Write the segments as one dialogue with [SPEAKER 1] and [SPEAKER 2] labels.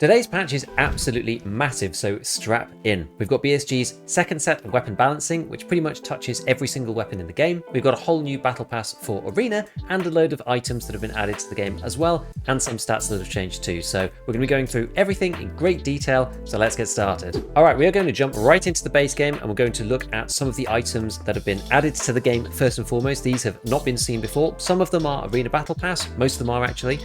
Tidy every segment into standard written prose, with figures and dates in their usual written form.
[SPEAKER 1] Today's patch is absolutely massive, so strap in. We've got BSG's second set of weapon balancing, which pretty much touches every single weapon in the game. We've got a whole new battle pass for Arena, and a load of items that have been added to the game as well, and some stats that have changed too. So we're going to be going through everything in great detail, so let's get started. Alright, we are going to jump right into the base game, and we're going to look at some of the items that have been added to the game first and foremost. These have not been seen before. Some of them are Arena Battle Pass, most of them are actually,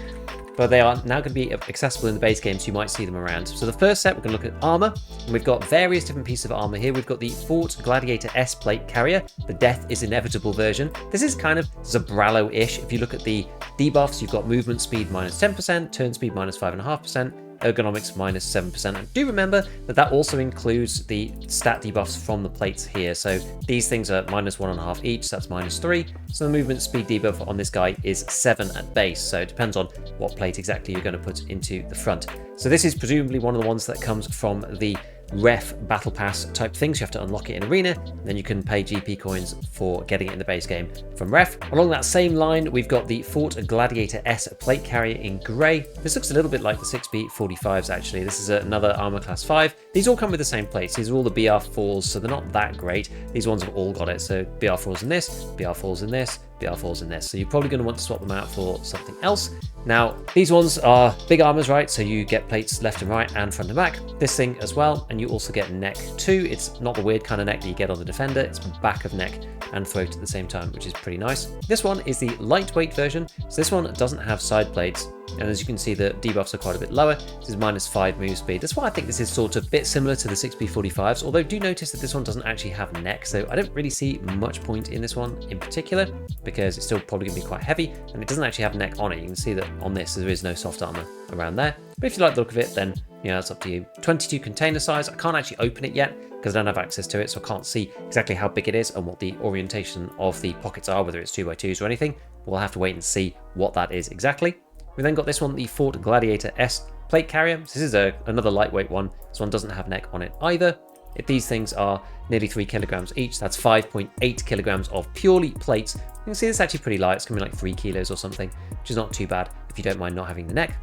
[SPEAKER 1] but they are now going to be accessible in the base game, so you might see them around. So the first set, we're going to look at armor, and we've got various different pieces of armor here. We've got the Fort Gladiator S plate carrier, the Death is Inevitable version. This is kind of Zabrallo-ish. If you look at the debuffs, you've got movement speed minus 10%, turn speed minus 5.5%, ergonomics minus 7%. And do remember that that also includes the stat debuffs from the plates here. So these things are minus 1.5 each, so that's minus 3. So the movement speed debuff on this guy is 7 at base. So it depends on what plate exactly you're going to put into the front. So this is presumably one of the ones that comes from the ref battle pass type thing, so you have to unlock it in arena, and then you can pay GP coins for getting it in the base game from ref. Along that same line, we've got the Fort Gladiator S plate carrier in grey. This looks a little bit like the 6B45s actually. This is another armor class 5. These all come with the same plates. These are all the BR4s, so they're not that great. These ones have all got it. So BR4s in this, BR4s in this, BR4s in this. So you're probably going to want to swap them out for something else. Now, these ones are big armors, right? So you get plates left and right and front and back. This thing as well, and you also get neck too. It's not the weird kind of neck that you get on the Defender. It's back of neck and throat at the same time, which is pretty nice. This one is the lightweight version. So this one doesn't have side plates. And as you can see, the debuffs are quite a bit lower. This is minus 5 move speed. That's why I think this is sort of a bit similar to the 6B45s, although do notice that this one doesn't actually have neck, so I don't really see much point in this one in particular, because it's still probably going to be quite heavy, and it doesn't actually have neck on it. You can see that on this, there is no soft armor around there. But if you like the look of it, then that's up to you. 22 container size. I can't actually open it yet, because I don't have access to it, so I can't see exactly how big it is and what the orientation of the pockets are, whether it's 2x2s or anything. We'll have to wait and see what that is exactly. We then got this one, the Fort Gladiator S plate carrier. This is another lightweight one. This one doesn't have neck on it either. These things are nearly 3 kilograms each. That's 5.8 kilograms of purely plates. You can see this is actually pretty light. It's going to be like 3 kilos or something, which is not too bad if you don't mind not having the neck.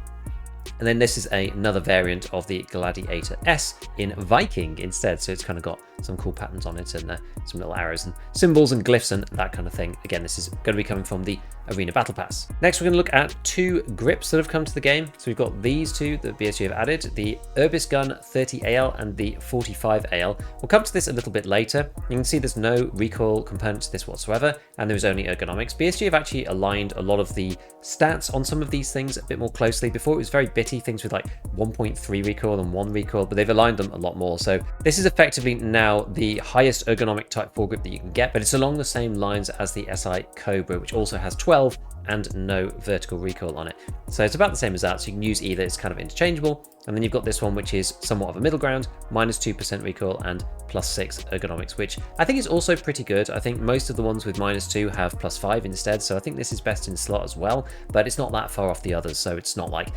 [SPEAKER 1] And then this is another variant of the Gladiator S in Viking instead. So it's kind of got some cool patterns on it, and some little arrows and symbols and glyphs and that kind of thing. Again, this is going to be coming from the Arena Battle Pass. Next, we're going to look at 2 grips that have come to the game. So we've got these 2 that BSG have added, the Urbis Gun 30AL and the 45AL. We'll come to this a little bit later. You can see there's no recoil component to this whatsoever, and there is only ergonomics. BSG have actually aligned a lot of the stats on some of these things a bit more closely. Before it was very bitty, things with like 1.3 recoil and 1 recoil, but they've aligned them a lot more. So this is effectively now the highest ergonomic type 4 grip that you can get, but it's along the same lines as the SI Cobra, which also has 12 and no vertical recoil on it. So it's about the same as that, so you can use either. It's kind of interchangeable. And then you've got this one, which is somewhat of a middle ground, minus 2% recoil and plus 6 ergonomics, which I think is also pretty good. I think most of the ones with minus 2 have plus 5 instead, so I think this is best in slot as well, but it's not that far off the others, so it's not like,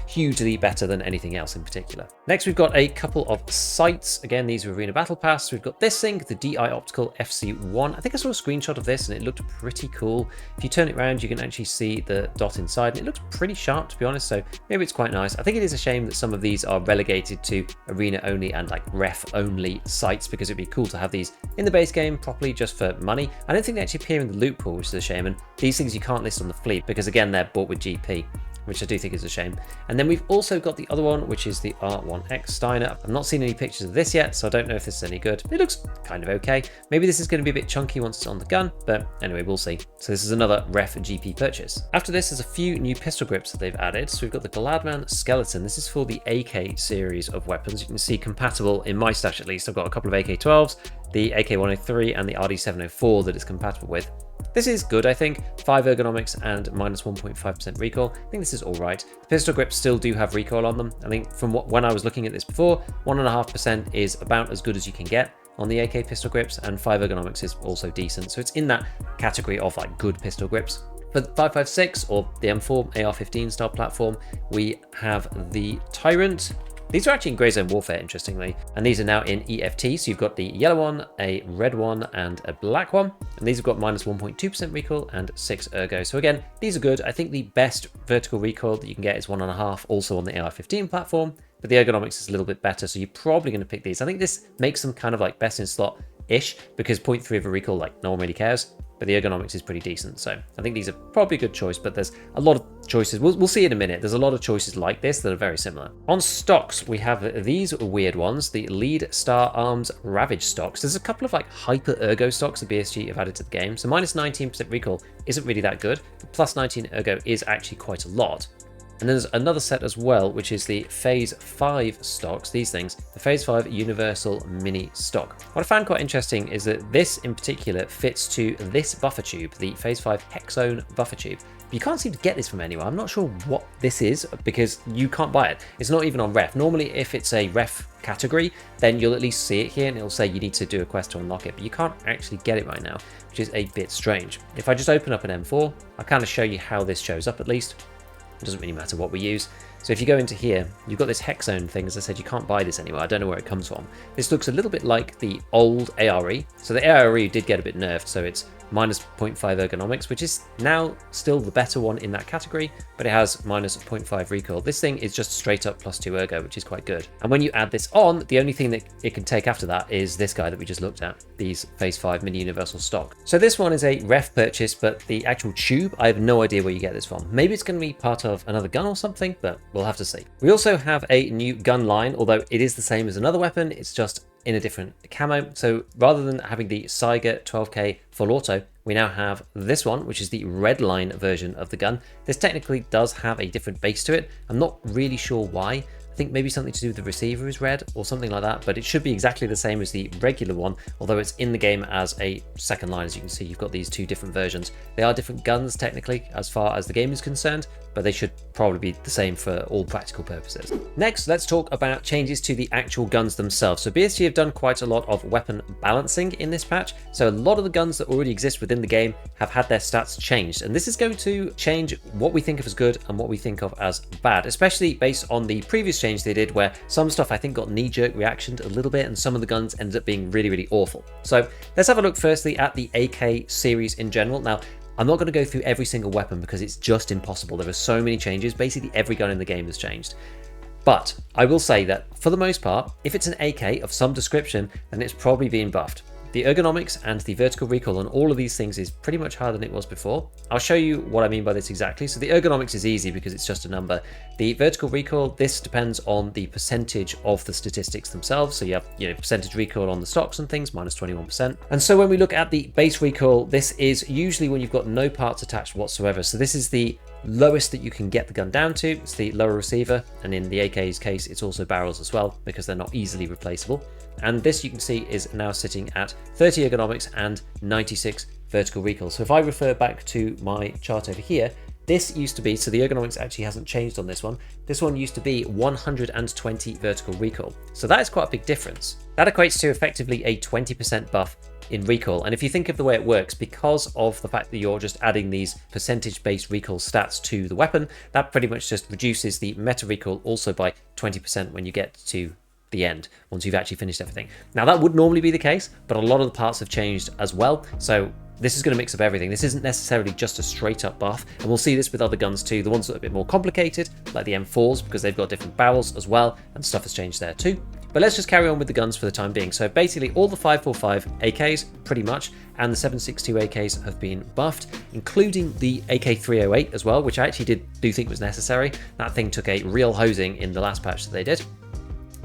[SPEAKER 1] hugely better than anything else in particular. Next, we've got a couple of sights. Again, these are Arena Battle Pass. We've got this thing, the DI Optical FC1. I think I saw a screenshot of this, and it looked pretty cool. If you turn it around, you can actually see the dot inside, and it looks pretty sharp, to be honest, so maybe it's quite nice. I think it is a shame that some of these are relegated to arena only and like ref only sites, because it'd be cool to have these in the base game properly just for money. I don't think they actually appear in the loot pool, which is a shame, and these things you can't list on the fleet because again they're bought with GP, which I do think is a shame. And then we've also got the other one, which is the R1X Steiner. I've not seen any pictures of this yet, so I don't know if this is any good. It looks kind of okay. Maybe this is going to be a bit chunky once it's on the gun, but anyway, we'll see. So this is another ref GP purchase. After this, there's a few new pistol grips that they've added. So we've got the Gladman Skeleton. This is for the AK series of weapons. You can see compatible in my stash at least. I've got a couple of AK-12s, the AK-103 and the RD-704 that it's compatible with. This is good, I think. 5 ergonomics and minus 1.5% recoil. I think this is all right. The pistol grips still do have recoil on them. I think from when I was looking at this before, 1.5% is about as good as you can get on the AK pistol grips, and 5 ergonomics is also decent. So it's in that category of like good pistol grips. For the 5.56 or the M4 AR-15 style platform, we have the Tyrant. These are actually in Grey Zone Warfare, interestingly, and these are now in EFT. So you've got the yellow one, a red one, and a black one, and these have got minus 1.2% recoil and 6 ergo. So again, these are good. I think the best vertical recoil that you can get is 1.5, also on the AR-15 platform. but the ergonomics is a little bit better, so you're probably going to pick these. I think this makes them kind of like best in slot-ish, because 0.3 of a recoil, like, no one really cares, but the ergonomics is pretty decent. So I think these are probably a good choice, but there's a lot of choices. We'll see in a minute. There's a lot of choices like this that are very similar. On stocks, we have these weird ones, the Lead Star Arms Ravage stocks. There's a couple of like hyper ergo stocks that BSG have added to the game. So minus 19% recoil isn't really that good, but plus 19 ergo is actually quite a lot. And there's another set as well, which is the Phase 5 stocks, these things, the Phase 5 Universal Mini Stock. What I found quite interesting is that this in particular fits to this buffer tube, the Phase 5 Hexone buffer tube. You can't seem to get this from anywhere. I'm not sure what this is because you can't buy it. It's not even on ref. Normally, if it's a ref category, then you'll at least see it here and it'll say you need to do a quest to unlock it, but you can't actually get it right now, which is a bit strange. If I just open up an M4, I'll kind of show you how this shows up at least. It doesn't really matter what we use. So if you go into here, you've got this Hexone thing. As I said, you can't buy this anywhere. I don't know where it comes from. This looks a little bit like the old ARE. So the ARE did get a bit nerfed, so it's minus 0.5 ergonomics, which is now still the better one in that category, but it has minus 0.5 recoil. This thing is just straight up plus 2 ergo, which is quite good. And when you add this on, the only thing that it can take after that is this guy that we just looked at, these Phase 5 Mini Universal Stock. So this one is a ref purchase, but the actual tube, I have no idea where you get this from. Maybe it's going to be part of another gun or something, but we'll have to see. We also have a new gun line, although it is the same as another weapon, it's just in a different camo. So rather than having the Saiga 12K full auto, we now have this one, which is the red line version of the gun. This technically does have a different base to it. I'm not really sure why. I think maybe something to do with the receiver is red or something like that, but it should be exactly the same as the regular one, although it's in the game as a second line. As you can see, you've got these two different versions. They are different guns technically as far as the game is concerned, but they should probably be the same for all practical purposes. Next, let's talk about changes to the actual guns themselves. So BSG have done quite a lot of weapon balancing in this patch. So a lot of the guns that already exist within the game have had their stats changed. And this is going to change what we think of as good and what we think of as bad, especially based on the previous change they did where some stuff I think got knee-jerk reactioned a little bit and some of the guns ended up being really, really awful. So let's have a look firstly at the AK series in general. Now, I'm not going to go through every single weapon because it's just impossible. There are so many changes. Basically, every gun in the game has changed. But I will say that for the most part, if it's an AK of some description, then it's probably being buffed. The ergonomics and the vertical recoil on all of these things is pretty much higher than it was before. I'll show you what I mean by this exactly. So the ergonomics is easy because it's just a number. The vertical recoil, this depends on the percentage of the statistics themselves. So you have, percentage recoil on the stocks and things, minus 21%. And so when we look at the base recoil, this is usually when you've got no parts attached whatsoever. So this is the lowest that you can get the gun down to. It's the lower receiver, and in the AK's case it's also barrels as well because they're not easily replaceable. And this, you can see, is now sitting at 30 ergonomics and 96 vertical recoil. So if I refer back to my chart over here, this used to be, so the ergonomics actually hasn't changed on this one. This one used to be 120 vertical recoil. So that is quite a big difference. That equates to effectively a 20% buff in recoil. And if you think of the way it works, because of the fact that you're just adding these percentage-based recoil stats to the weapon, that pretty much just reduces the meta recoil also by 20% when you get to the end, once you've actually finished everything. Now that would normally be the case, but a lot of the parts have changed as well. So this is going to mix up everything. This isn't necessarily just a straight up buff, and we'll see this with other guns too. The ones that are a bit more complicated, like the M4s, because they've got different barrels as well, and stuff has changed there too. But let's just carry on with the guns for the time being. So basically all the 545 AKs, pretty much, and the 762 AKs have been buffed, including the AK308 as well, which I actually do think was necessary. That thing took a real hosing in the last patch that they did.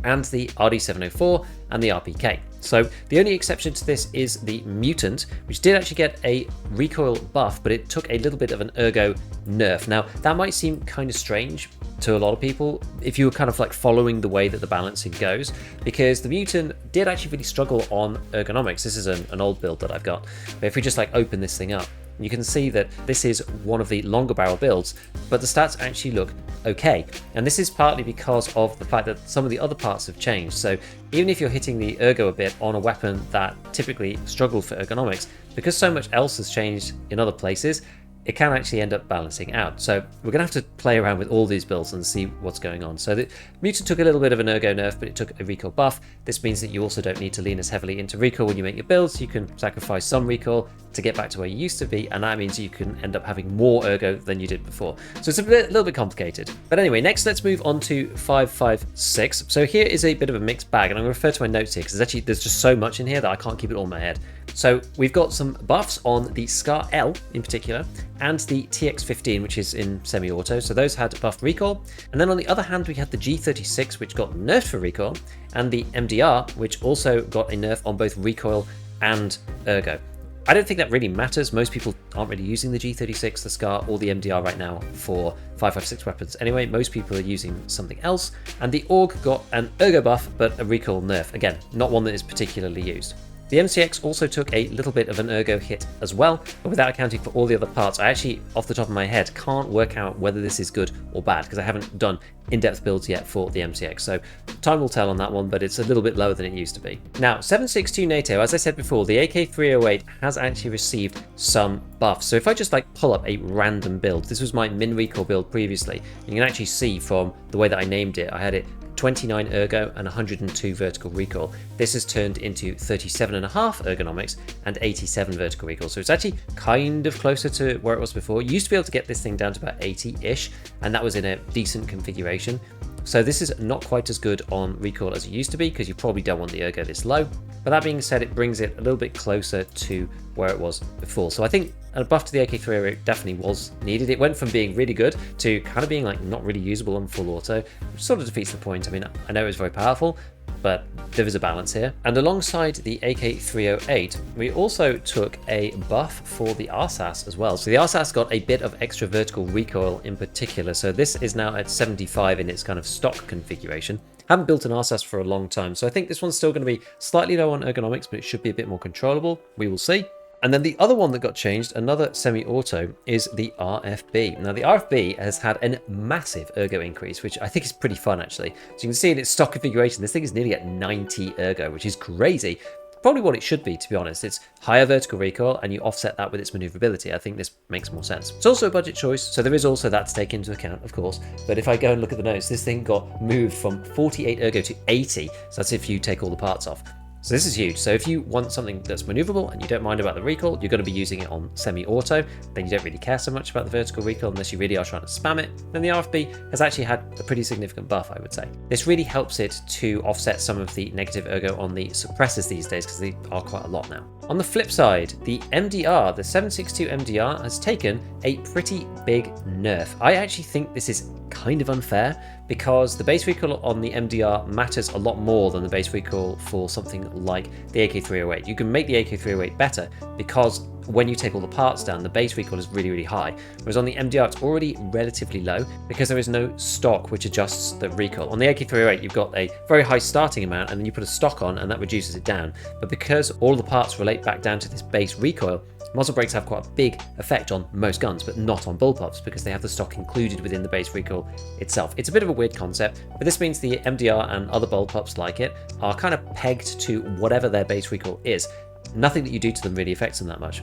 [SPEAKER 1] And the RD704 and the RPK. So the only exception to this is the Mutant, which did actually get a recoil buff, but it took a little bit of an ergo nerf. Now that might seem kind of strange to a lot of people if you were kind of like following the way that the balancing goes, because the Mutant did actually really struggle on ergonomics. This is an old build that I've got, but if we just like open this thing up, you can see that this is one of the longer barrel builds, but the stats actually look okay. And this is partly because of the fact that some of the other parts have changed. So even if you're hitting the ergo a bit on a weapon that typically struggled for ergonomics, because so much else has changed in other places, it can actually end up balancing out. So we're going to have to play around with all these builds and see what's going on. So the Mutant took a little bit of an ergo nerf, but it took a recoil buff. This means that you also don't need to lean as heavily into recoil when you make your builds. You can sacrifice some recoil to get back to where you used to be, and that means you can end up having more ergo than you did before. So it's a little bit complicated. But anyway, next let's move on to 5.5.6. So here is a bit of a mixed bag, and I'm going to refer to my notes here because there's just so much in here that I can't keep it all in my head. So we've got some buffs on the Scar L in particular, and the TX15, which is in semi-auto. So those had buffed recoil. And then on the other hand, we had the G36, which got nerfed for recoil, and the MDR, which also got a nerf on both recoil and ergo. I don't think that really matters. Most people aren't really using the G36, the Scar, or the MDR right now for 5.5.6 weapons. Anyway, most people are using something else. And the AUG got an ergo buff, but a recoil nerf. Again, not one that is particularly used. The MCX also took a little bit of an ergo hit as well, but without accounting for all the other parts, I actually, off the top of my head, can't work out whether this is good or bad because I haven't done in-depth builds yet for the MCX. So time will tell on that one, but it's a little bit lower than it used to be. Now, 7.6.2 NATO, as I said before, the AK308 has actually received some buffs. So if I just like pull up a random build, this was my min recoil build previously, you can actually see from the way that I named it, I had it 29 ergo and 102 vertical recoil. This has turned into 37.5 ergonomics and 87 vertical recoil. So it's actually kind of closer to where it was before. You used to be able to get this thing down to about 80-ish, and that was in a decent configuration. So this is not quite as good on recoil as it used to be because you probably don't want the ergo this low. But that being said, it brings it a little bit closer to where it was before. So I think a buff to the AK308 definitely was needed. It went from being really good to kind of being like not really usable on full auto, which sort of defeats the point. I mean, I know it was very powerful, but there is a balance here. And alongside the AK308, we also took a buff for the RSAS as well. So the RSAS got a bit of extra vertical recoil in particular. So this is now at 75 in its kind of stock configuration. Haven't built an RSAS for a long time, so I think this one's still going to be slightly low on ergonomics, but it should be a bit more controllable. We will see. And then the other one that got changed, another semi-auto, is the RFB. Now the RFB has had a massive ergo increase, which I think is pretty fun actually. So you can see in its stock configuration, this thing is nearly at 90 ergo, which is crazy. Probably what it should be, to be honest. It's higher vertical recoil and you offset that with its maneuverability. I think this makes more sense. It's also a budget choice, so there is also that to take into account, of course. But if I go and look at the notes, this thing got moved from 48 ergo to 80. So that's if you take all the parts off. So this is huge. So if you want something that's maneuverable and you don't mind about the recoil, you're going to be using it on semi-auto, then you don't really care so much about the vertical recoil unless you really are trying to spam it. Then the RFB has actually had a pretty significant buff, I would say. This really helps it to offset some of the negative ergo on the suppressors these days because they are quite a lot now. On the flip side, the MDR, the 7.6.2 MDR, has taken a pretty big nerf. I actually think this is kind of unfair because the base recoil on the MDR matters a lot more than the base recoil for something like the AK308. You can make the AK308 better because when you take all the parts down, the base recoil is really, really high. Whereas on the MDR, it's already relatively low because there is no stock which adjusts the recoil. On the AK308, you've got a very high starting amount and then you put a stock on and that reduces it down. But because all the parts relate back down to this base recoil, muzzle brakes have quite a big effect on most guns, but not on bullpups because they have the stock included within the base recoil itself. It's a bit of a weird concept, but this means the MDR and other bullpups like it are kind of pegged to whatever their base recoil is. Nothing that you do to them really affects them that much.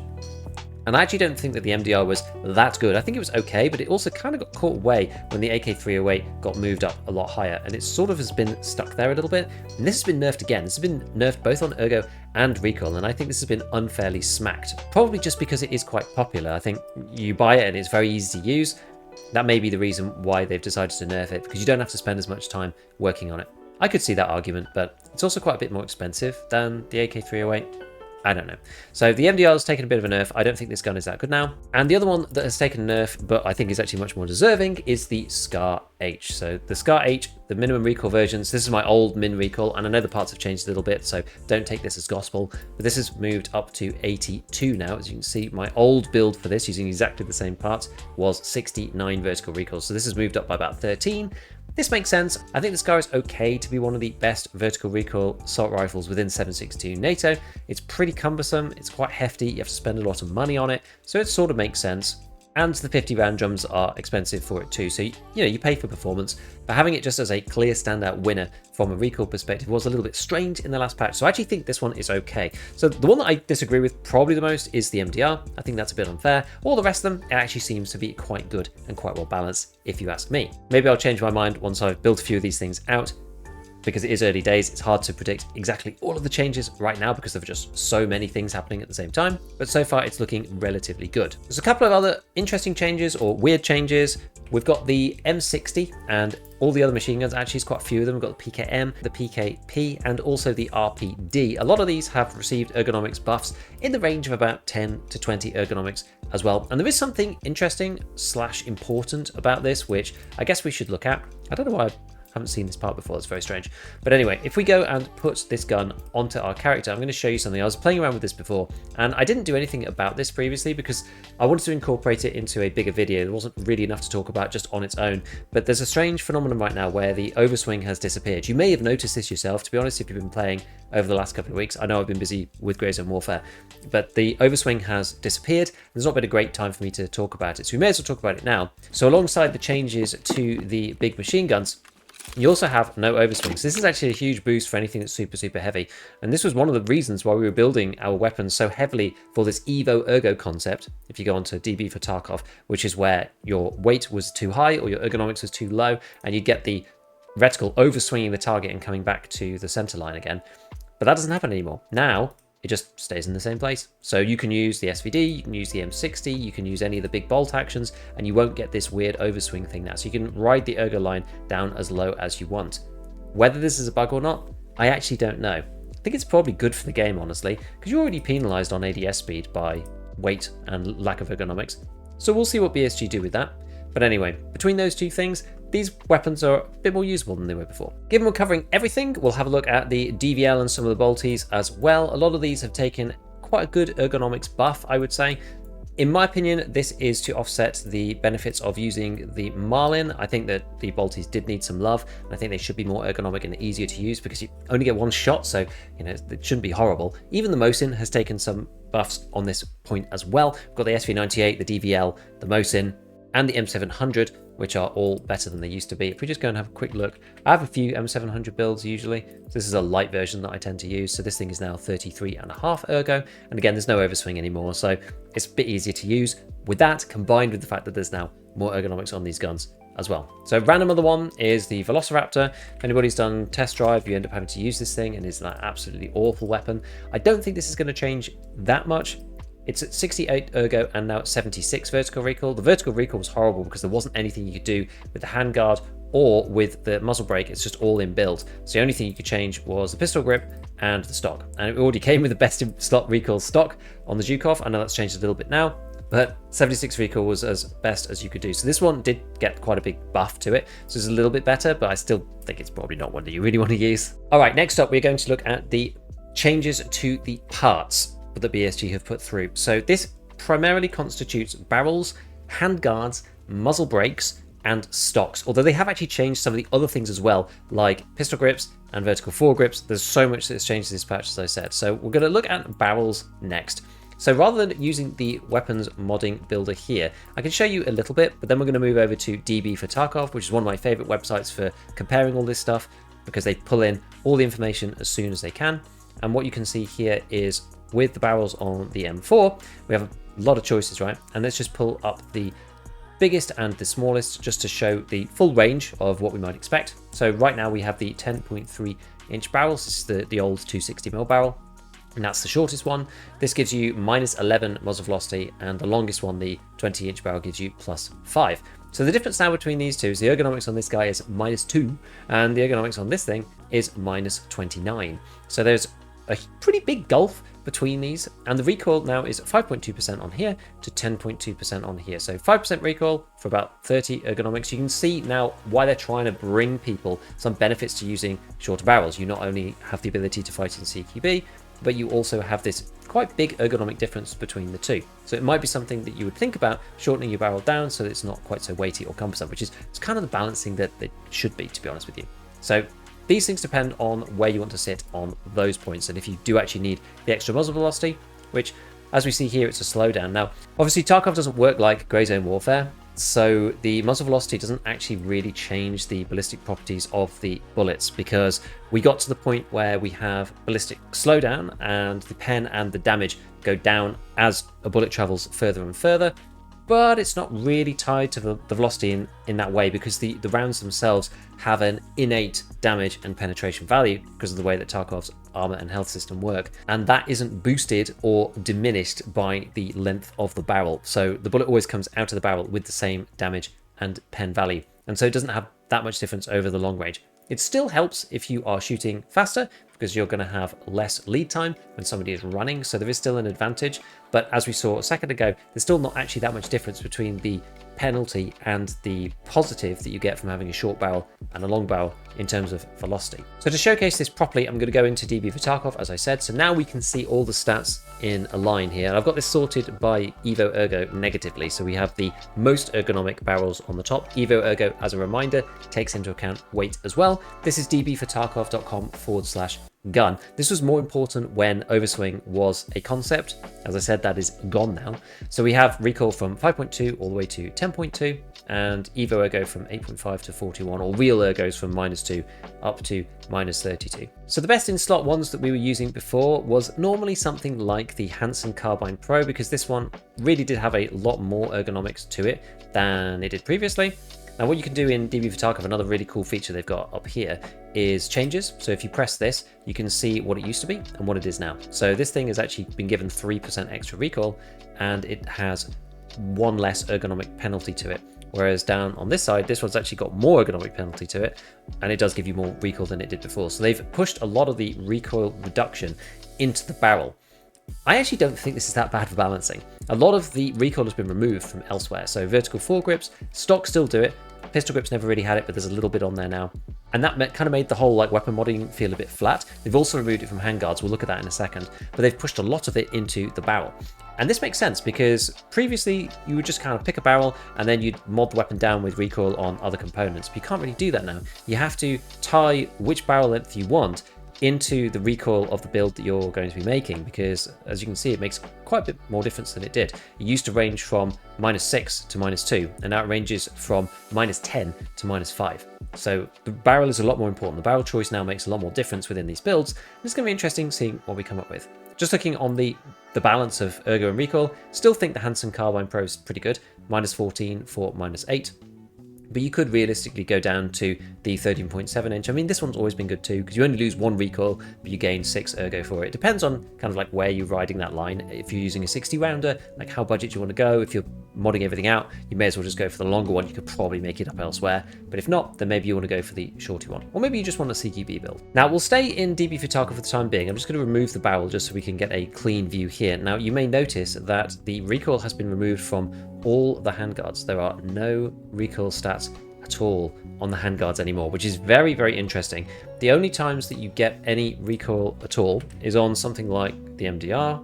[SPEAKER 1] And I actually don't think that the MDR was that good. I think it was okay, but it also kind of got caught away when the AK308 got moved up a lot higher, and it sort of has been stuck there a little bit. And this has been nerfed again. This has been nerfed both on ergo and recoil, and I think this has been unfairly smacked. Probably just because it is quite popular. I think you buy it and it's very easy to use. That may be the reason why they've decided to nerf it, because you don't have to spend as much time working on it. I could see that argument, but it's also quite a bit more expensive than the AK308. I don't know. So the MDR has taken a bit of a nerf. I don't think this gun is that good now. And the other one that has taken a nerf, but I think is actually much more deserving, is the Scar H. So the Scar H, the minimum recoil versions, this is my old min recoil, and I know the parts have changed a little bit, so don't take this as gospel, but this has moved up to 82 now. As you can see, my old build for this, using exactly the same parts, was 69 vertical recoil. So this has moved up by about 13. This makes sense. I think the Scar is okay to be one of the best vertical recoil assault rifles within 7.6.2 NATO. It's pretty cumbersome, it's quite hefty, you have to spend a lot of money on it, so it sort of makes sense. And the 50 round drums are expensive for it too. So, you pay for performance, but having it just as a clear standout winner from a recoil perspective was a little bit strange in the last patch. So I actually think this one is okay. So the one that I disagree with probably the most is the MDR. I think that's a bit unfair. All the rest of them, it actually seems to be quite good and quite well balanced, if you ask me. Maybe I'll change my mind once I've built a few of these things out, because it is early days. It's hard to predict exactly all of the changes right now because there are just so many things happening at the same time. But so far, it's looking relatively good. There's a couple of other interesting changes or weird changes. We've got the M60 and all the other machine guns. Actually, it's quite a few of them. We've got the PKM, the PKP, and also the RPD. A lot of these have received ergonomics buffs in the range of about 10 to 20 ergonomics as well. And there is something interesting / important about this, which I guess we should look at. I don't know why I haven't seen this part before. It's very strange. But anyway, if we go and put this gun onto our character, I'm going to show you something. I was playing around with this before, and I didn't do anything about this previously because I wanted to incorporate it into a bigger video. There wasn't really enough to talk about just on its own. But there's a strange phenomenon right now where the overswing has disappeared. You may have noticed this yourself, to be honest, if you've been playing over the last couple of weeks. I know I've been busy with Grey Zone Warfare, but the overswing has disappeared. There's not been a great time for me to talk about it, so we may as well talk about it now. So alongside the changes to the big machine guns, you also have no overswings. This is actually a huge boost for anything that's super, super heavy. And this was one of the reasons why we were building our weapons so heavily for this Evo Ergo concept. If you go onto DB for Tarkov, which is where your weight was too high or your ergonomics was too low, and you get the reticle overswinging the target and coming back to the center line again. But that doesn't happen anymore. Now, it just stays in the same place. So you can use the SVD, you can use the M60, you can use any of the big bolt actions, and you won't get this weird overswing thing now. So you can ride the ergo line down as low as you want. Whether this is a bug or not, I actually don't know. I think it's probably good for the game, honestly, because you're already penalized on ADS speed by weight and lack of ergonomics. So we'll see what BSG do with that. But anyway, between those two things, these weapons are a bit more usable than they were before. Given we're covering everything, we'll have a look at the DVL and some of the bolties as well. A lot of these have taken quite a good ergonomics buff, I would say. In my opinion, this is to offset the benefits of using the Marlin. I think that the bolties did need some love, and I think they should be more ergonomic and easier to use because you only get one shot, so it shouldn't be horrible. Even the Mosin has taken some buffs on this point as well. We've got the SV98, the DVL, the Mosin, and the M700, which are all better than they used to be. If we just go and have a quick look, I have a few M700 builds usually. So this is a light version that I tend to use. So this thing is now 33.5 ergo. And again, there's no overswing anymore. So it's a bit easier to use. With that, combined with the fact that there's now more ergonomics on these guns as well. So random other one is the Velociraptor. If anybody's done test drive, you end up having to use this thing and it's that absolutely awful weapon. I don't think this is going to change that much. It's at 68 ergo and now at 76 vertical recoil. The vertical recoil was horrible because there wasn't anything you could do with the handguard or with the muzzle brake. It's just all in build. So the only thing you could change was the pistol grip and the stock. And it already came with the best slot recoil stock on the Zhukov. I know that's changed a little bit now, but 76 recoil was as best as you could do. So this one did get quite a big buff to it. So it's a little bit better, but I still think it's probably not one that you really want to use. All right, next up, we're going to look at the changes to the parts that the BSG have put through. So this primarily constitutes barrels, handguards, muzzle brakes, and stocks. Although they have actually changed some of the other things as well, like pistol grips and vertical foregrip. There's so much that's changed in this patch, as I said. So we're going to look at barrels next. So rather than using the weapons modding builder here, I can show you a little bit, but then we're going to move over to DB for Tarkov, which is one of my favorite websites for comparing all this stuff because they pull in all the information as soon as they can. And what you can see here is with the barrels on the M4, we have a lot of choices, right? And let's just pull up the biggest and the smallest just to show the full range of what we might expect. So right now we have the 10.3 inch barrels. This is the old 260mm barrel, and that's the shortest one. This gives you -11 muzzle velocity, and the longest one, the 20-inch barrel, gives you +5. So the difference now between these two is the ergonomics on this guy is -2, and the ergonomics on this thing is -29. So there's a pretty big gulf between these, and the recoil now is 5.2% on here to 10.2% on here. So 5% recoil for about 30 ergonomics. You can see now why they're trying to bring people some benefits to using shorter barrels. You not only have the ability to fight in CQB, but you also have this quite big ergonomic difference between the two. So it might be something that you would think about shortening your barrel down so that it's not quite so weighty or cumbersome, which is it's kind of the balancing that it should be, to be honest with you. So these things depend on where you want to sit on those points, and if you do actually need the extra muzzle velocity, which as we see here, it's a slowdown. Now, obviously Tarkov doesn't work like Grey Zone Warfare, so the muzzle velocity doesn't actually really change the ballistic properties of the bullets, because we got to the point where we have ballistic slowdown and the pen and the damage go down as a bullet travels further and further, but it's not really tied to the velocity in that way, because the rounds themselves have an innate damage and penetration value because of the way that Tarkov's armor and health system work, and that isn't boosted or diminished by the length of the barrel. So the bullet always comes out of the barrel with the same damage and pen value, and so it doesn't have that much difference over the long range. It still helps if you are shooting faster, because you're going to have less lead time when somebody is running, so there is still an advantage. But as we saw a second ago, there's still not actually that much difference between the penalty and the positive that you get from having a short barrel and a long barrel in terms of velocity. So to showcase this properly, I'm going to go into DB for Tarkov, as I said. So now we can see all the stats in a line here. And I've got this sorted by Evo Ergo negatively. So we have the most ergonomic barrels on the top. Evo Ergo, as a reminder, takes into account weight as well. This is dbfortarkov.com/gun. This was more important when Overswing was a concept. As I said, that is gone now. So we have recoil from 5.2 all the way to 10.2, and Evo Ergo from 8.5 to 41, or real ergos from -2 up to -32. So the best in slot ones that we were using before was normally something like the Hansen Carbine Pro, because this one really did have a lot more ergonomics to it than it did previously. Now what you can do in DB for Tarkov, another really cool feature they've got up here, is changes. So if you press this, you can see what it used to be and what it is now. So this thing has actually been given 3% extra recoil, and it has one less ergonomic penalty to it. Whereas down on this side, this one's actually got more ergonomic penalty to it, and it does give you more recoil than it did before. So they've pushed a lot of the recoil reduction into the barrel. I actually don't think this is that bad for balancing. A lot of the recoil has been removed from elsewhere. So vertical foregrips, stock still do it. Pistol grips never really had it, but there's a little bit on there now. And that kind of made the whole like weapon modding feel a bit flat. They've also removed it from handguards. We'll look at that in a second. But they've pushed a lot of it into the barrel. And this makes sense, because previously you would just kind of pick a barrel and then you'd mod the weapon down with recoil on other components. But you can't really do that now. You have to tie which barrel length you want into the recoil of the build that you're going to be making, because as you can see, it makes quite a bit more difference than it did. It used to range from -6 to -2, and now it ranges from -10 to -5. So the barrel is a lot more important. The barrel choice now makes a lot more difference within these builds, and it's going to be interesting seeing what we come up with. Just looking on the balance of ergo and recoil, still think the Hansen Carbine Pro is pretty good, -14 for -8. But you could realistically go down to the 13.7 inch. I mean, this one's always been good too, because you only lose 1 recoil, but you gain 6 ergo for it. It depends on kind of like where you're riding that line. If you're using a 60 rounder, like how budget you want to go. If you're modding everything out, you may as well just go for the longer one. You could probably make it up elsewhere. But if not, then maybe you want to go for the shorty one. Or maybe you just want a CQB build. Now, we'll stay in DB for Tarkov for the time being. I'm just going to remove the barrel just so we can get a clean view here. Now, you may notice that the recoil has been removed from all the handguards. There are no recoil stats at all on the handguards anymore, which is very, very interesting. The only times that you get any recoil at all is on something like the MDR.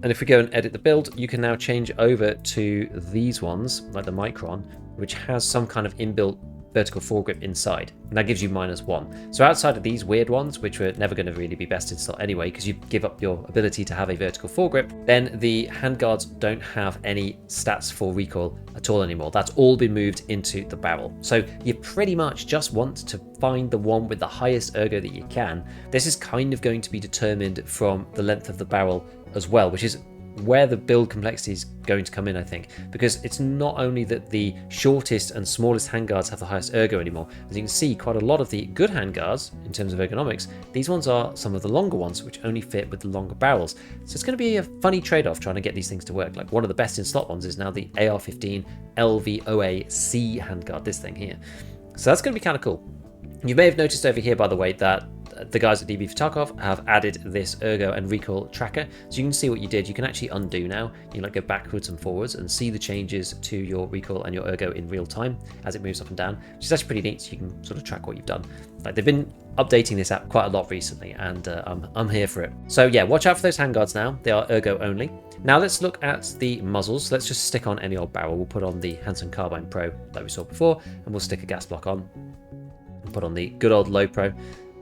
[SPEAKER 1] And if we go and edit the build, you can now change over to these ones, like the Micron, which has some kind of inbuilt vertical foregrip inside, and that gives you -1. So outside of these weird ones, which were never going to really be best in slot anyway, because you give up your ability to have a vertical foregrip, then the handguards don't have any stats for recoil at all anymore. That's all been moved into the barrel. So you pretty much just want to find the one with the highest ergo that you can. This is kind of going to be determined from the length of the barrel as well, which is where the build complexity is going to come in, I think, because it's not only that the shortest and smallest handguards have the highest ergo anymore. As you can see, quite a lot of the good handguards in terms of ergonomics, these ones are some of the longer ones, which only fit with the longer barrels. So it's going to be a funny trade-off trying to get these things to work. Like one of the best in slot ones is now the AR-15 LVOA C handguard, this thing here. So that's going to be kind of cool. You may have noticed over here, by the way, that the guys at DB for Tarkov have added this ergo and recoil tracker, so you can see what you did. You can actually undo now. You can like go backwards and forwards and see the changes to your recoil and your ergo in real time as it moves up and down, which is actually pretty neat. So you can sort of track what you've done. Like they've been updating this app quite a lot recently, and I'm here for it. So yeah, watch out for those handguards now. They are ergo only. Now let's look at the muzzles. Let's just stick on any old barrel. We'll put on the Hansen Carbine Pro like we saw before, and we'll stick a gas block on and put on the good old low pro.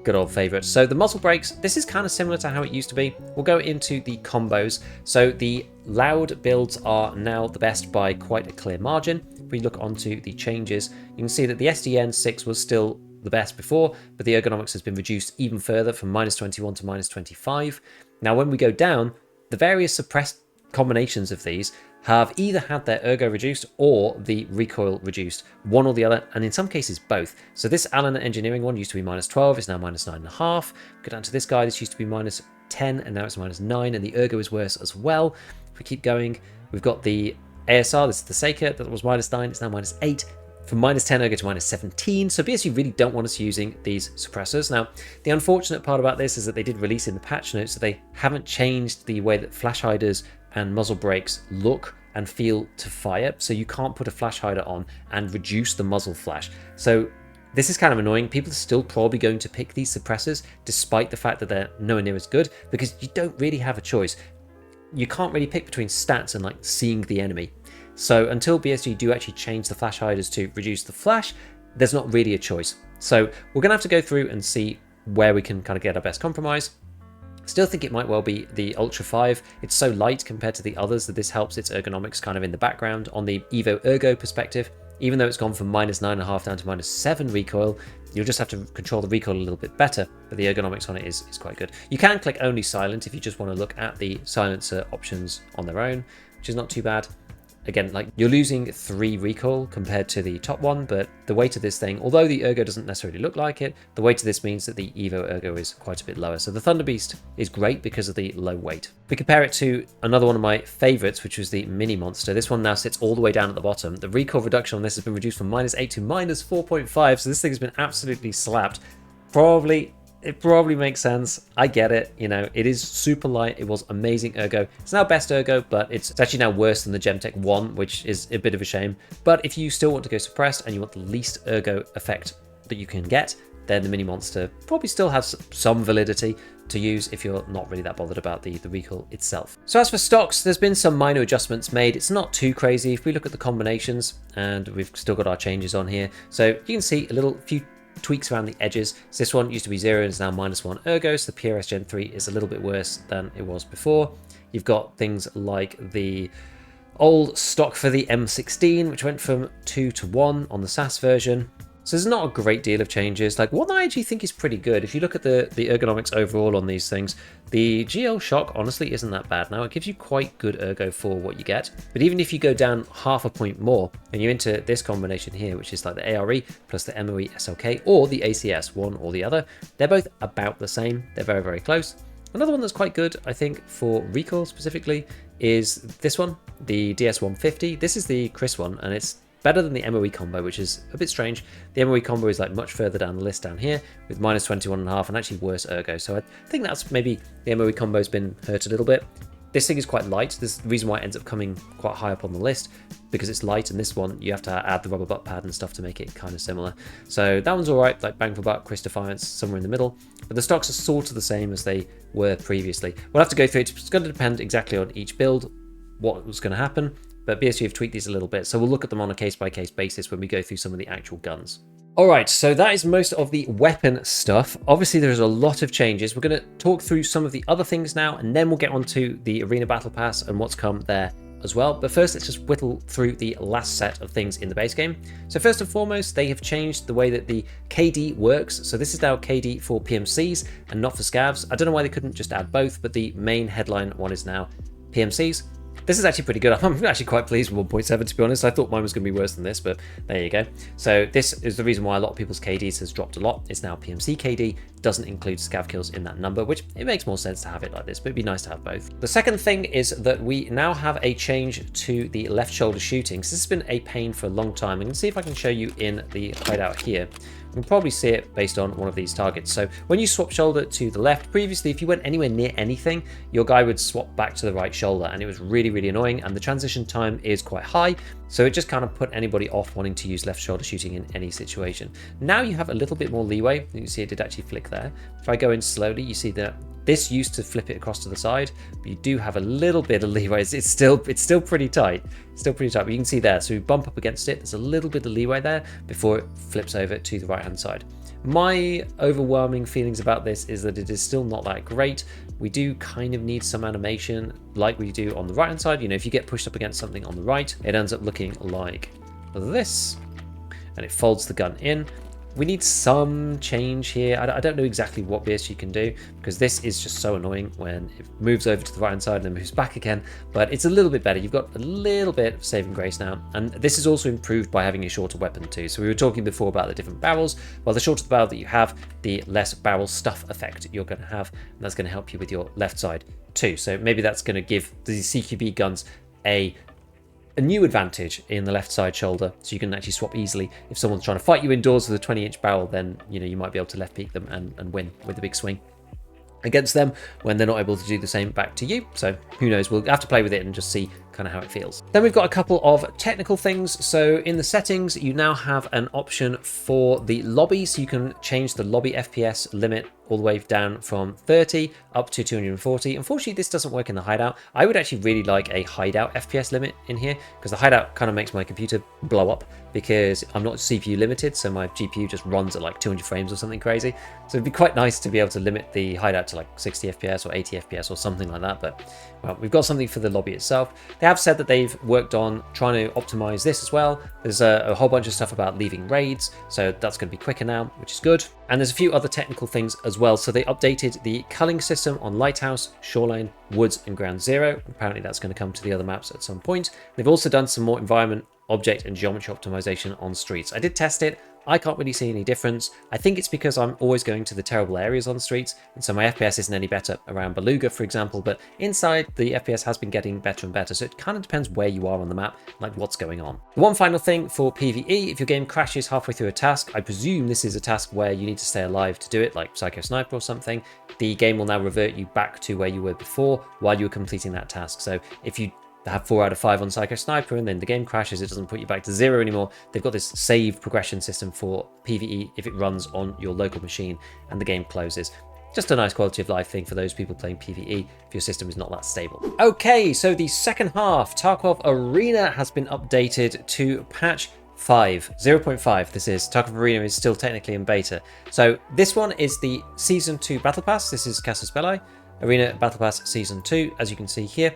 [SPEAKER 1] good old favourite. So the muzzle brakes, this is kind of similar to how it used to be. We'll go into the combos. So the loud builds are now the best by quite a clear margin. If we look onto the changes, you can see that the SDN 6 was still the best before, but the ergonomics has been reduced even further from -21 to -25. Now when we go down, the various suppressed combinations of these have either had their ergo reduced or the recoil reduced, one or the other, and in some cases both. So this Allen Engineering one used to be -12, is now -9.5. Go down to this guy, this used to be -10, and now it's -9, and the ergo is worse as well. If we keep going, we've got the ASR, this is the Seika, that was -9, it's now -8. From -10 ergo to -17, so BSG really don't want us using these suppressors. Now, the unfortunate part about this is that they did release in the patch notes that they haven't changed the way that flash hiders and muzzle brakes look and feel to fire, so you can't put a flash hider on and reduce the muzzle flash. So this is kind of annoying. People are still probably going to pick these suppressors despite the fact that they're nowhere near as good, because you don't really have a choice. You can't really pick between stats and like seeing the enemy. So until BSG do actually change the flash hiders to reduce the flash, there's not really a choice. So we're going to have to go through and see where we can kind of get our best compromise. Still think it might well be the Ultra 5. It's so light compared to the others that this helps its ergonomics kind of in the background. On the Evo Ergo perspective, even though it's gone from -9.5 down to -7 recoil, you'll just have to control the recoil a little bit better, but the ergonomics on it is quite good. You can click only silent if you just want to look at the silencer options on their own, which is not too bad. Again, like, you're losing 3 recoil compared to the top one, but the weight of this thing, although the ergo doesn't necessarily look like it, the weight of this means that the Evo ergo is quite a bit lower. So the Thunder Beast is great because of the low weight. If we compare it to another one of my favorites, which was the Mini Monster, this one now sits all the way down at the bottom. The recoil reduction on this has been reduced from -8 to -4.5, so this thing has been absolutely slapped. It probably makes sense. I get it. You know, it is super light. It was amazing ergo. It's now best ergo, but it's actually now worse than the Gemtech 1, which is a bit of a shame. But if you still want to go suppressed and you want the least ergo effect that you can get, then the Mini Monster probably still has some validity to use if you're not really that bothered about the recoil itself. So as for stocks, there's been some minor adjustments made. It's not too crazy. If we look at the combinations, and we've still got our changes on here, so you can see a few tweaks around the edges. So this one used to be 0 and is now -1 ergo, so the PRS Gen 3 is a little bit worse than it was before. You've got things like the old stock for the M16, which went from 2 to 1 on the SAS version. So there's not a great deal of changes. Like, what I actually think is pretty good, if you look at the ergonomics overall on these things, the GL Shock honestly isn't that bad now. It gives you quite good ergo for what you get. But even if you go down half a point more and you're into this combination here, which is like the ARE plus the MOE SLK or the ACS, one or the other, they're both about the same. They're very, very close. Another one that's quite good, I think, for recoil specifically is this one, the DS150. This is the Chris one, and it's better than the MOE combo, which is a bit strange. The MOE combo is like much further down the list down here with -21.5 and actually worse ergo. So I think that's maybe the MOE combo's been hurt a little bit. This thing is quite light. This is the reason why it ends up coming quite high up on the list, because it's light, and this one you have to add the rubber butt pad and stuff to make it kind of similar. So that one's all right, like bang for buck, Chris Defiance, somewhere in the middle. But the stocks are sort of the same as they were previously. We'll have to go through it. It's going to depend exactly on each build, what was going to happen. But BSG have tweaked these a little bit, so we'll look at them on a case-by-case basis when we go through some of the actual guns. Alright, so that is most of the weapon stuff. Obviously, there's a lot of changes. We're going to talk through some of the other things now, and then we'll get onto the Arena Battle Pass and what's come there as well. But first, let's just whittle through the last set of things in the base game. So first and foremost, they have changed the way that the KD works. So this is now KD for PMCs and not for scavs. I don't know why they couldn't just add both, but the main headline one is now PMCs. This is actually pretty good. I'm actually quite pleased with 1.7, to be honest. I thought mine was going to be worse than this, but there you go. So this is the reason why a lot of people's KDs has dropped a lot. It's now PMC KD, doesn't include scav kills in that number, which it makes more sense to have it like this, but it'd be nice to have both. The second thing is that we now have a change to the left shoulder shooting. So this has been a pain for a long time. I can see if I can show you in the hideout here. You can probably see it based on one of these targets. So when you swap shoulder to the left, previously, if you went anywhere near anything, your guy would swap back to the right shoulder, and it was really, really annoying, and the transition time is quite high, so it just kind of put anybody off wanting to use left shoulder shooting in any situation. Now you have a little bit more leeway. You can see it did actually flick there. If I go in slowly, you see that this used to flip it across to the side, but you do have a little bit of leeway. It's still pretty tight. It's still pretty tight, but you can see there. So we bump up against it. There's a little bit of leeway there before it flips over to the right-hand side. My overwhelming feelings about this is that it is still not that great. We do kind of need some animation like we do on the right hand side. You know, if you get pushed up against something on the right, it ends up looking like this, and it folds the gun in. We need some change here. I don't know exactly what BSG can do, because this is just so annoying when it moves over to the right hand side and then moves back again, but it's a little bit better. You've got a little bit of saving grace now, and this is also improved by having a shorter weapon too. So we were talking before about the different barrels. Well, the shorter the barrel that you have, the less barrel stuff effect you're going to have, and that's going to help you with your left side too. So maybe that's going to give the CQB guns a new advantage in the left side shoulder, so you can actually swap easily. If someone's trying to fight you indoors with a 20-inch barrel, then you know you might be able to left peek them and win with a big swing against them when they're not able to do the same back to you. So who knows, we'll have to play with it and just see kind of how it feels. Then we've got a couple of technical things. So in the settings, you now have an option for the lobby, so you can change the lobby FPS limit all the way down from 30 up to 240. Unfortunately, this doesn't work in the hideout. I would actually really like a hideout FPS limit in here, because the hideout kind of makes my computer blow up, because I'm not CPU limited, so my GPU just runs at like 200 frames or something crazy. So it'd be quite nice to be able to limit the hideout to like 60 FPS or 80 FPS or something like that. But well, we've got something for the lobby itself. They have said that they've worked on trying to optimize this as well. There's a whole bunch of stuff about leaving raids, so that's going to be quicker now, which is good. And there's a few other technical things as well. So they updated the culling system on Lighthouse, Shoreline, Woods, and Ground Zero. Apparently that's going to come to the other maps at some point. They've also done some more environment, object, and geometry optimization on streets. I did test it. I can't really see any difference. I think it's because I'm always going to the terrible areas on the streets, and so my FPS isn't any better around Beluga, for example, but inside the FPS has been getting better and better, so it kind of depends where you are on the map, like what's going on. One final thing for PvE, if your game crashes halfway through a task, I presume this is a task where you need to stay alive to do it, like Psycho Sniper or something, the game will now revert you back to where you were before while you were completing that task. So if you have 4 out of 5 on Psycho Sniper and then the game crashes, it doesn't put you back to 0 anymore. They've got this save progression system for PvE if it runs on your local machine and the game closes. Just a nice quality of life thing for those people playing PvE if your system is not that stable. Okay, so the second half, Tarkov Arena has been updated to patch 0.5. This is Tarkov Arena is still technically in beta. So this one is the Season 2 Battle Pass. This is Casus Belli, Arena Battle Pass Season 2, as you can see here.